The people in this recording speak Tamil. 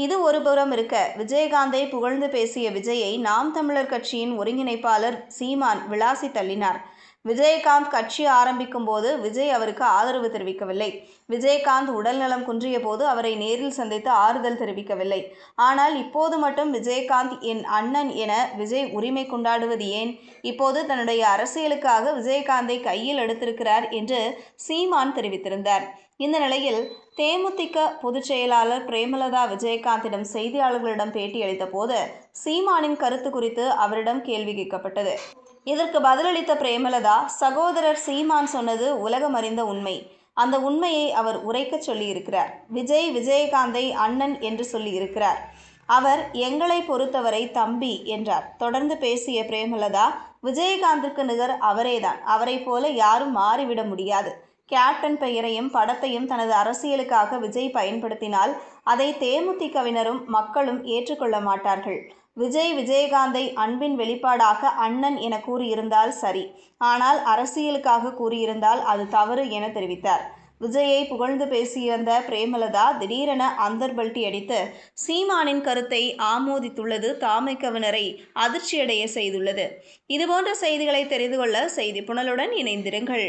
இது ஒருபுறம் இருக்க, விஜயகாந்தை புகழ்ந்து பேசிய விஜயை நாம் தமிழர் கட்சியின் ஒருங்கிணைப்பாளர் சீமான் விளாசி தள்ளினார். விஜயகாந்த் கட்சி ஆரம்பிக்கும் போது விஜய் அவருக்கு ஆதரவு தெரிவிக்கவில்லை. விஜயகாந்த் உடல்நலம் குன்றிய போது அவரை நேரில் சந்தித்து ஆறுதல் தெரிவிக்கவில்லை. ஆனால் இப்போது மட்டும் விஜயகாந்த் என் அண்ணன் என விஜய் உரிமை கொண்டாடுவது ஏன்? இப்போது தன்னுடைய அரசியலுக்காக விஜயகாந்தை கையில் எடுத்திருக்கிறார் என்று சீமான் தெரிவித்திருந்தார். இந்த நிலையில் தேமுதிக பொதுச் செயலாளர் பிரேமலதா விஜயகாந்திடம் செய்தியாளர்களிடம் பேட்டியளித்த போது சீமானின் கருத்து குறித்து அவரிடம் கேள்வி கேட்கப்பட்டது. இதற்கு பதிலளித்த பிரேமலதா, சகோதரர் சீமான் சொன்னது உலகம் அறிந்த உண்மை. அந்த உண்மையை அவர் உரைக்கச் சொல்லியிருக்கிறார். விஜய் விஜயகாந்தை அண்ணன் என்று சொல்லியிருக்கிறார். அவர் எங்களை பொறுத்தவரை தம்பி என்றார். தொடர்ந்து பேசிய பிரேமலதா, விஜயகாந்திற்கு நிகர் அவரேதான். அவரை போல யாரும் மாறிவிட முடியாது. கேப்டன் பெயரையும் படத்தையும் தனது அரசியலுக்காக விஜய் பயன்படுத்தினால் அதை தேமுதிகவினரும் மக்களும் ஏற்றுக்கொள்ள மாட்டார்கள். விஜய் விஜயகாந்தை அன்பின் வெளிப்பாடாக அண்ணன் என கூறியிருந்தால் சரி, ஆனால் அரசியலுக்காக கூறியிருந்தால் அது தவறு என தெரிவித்தார். விஜயை புகழ்ந்து பேசியிருந்த பிரேமலதா திடீரென அந்தர்பல்ட்டி அடித்து சீமானின் கருத்தை ஆமோதித்துள்ளது தமைக்கவினரை அதிர்ச்சியடைய செய்துள்ளது. இதுபோன்ற செய்திகளை தெரிந்து கொள்ள செய்தி புனலுடன் இணைந்திருங்கள்.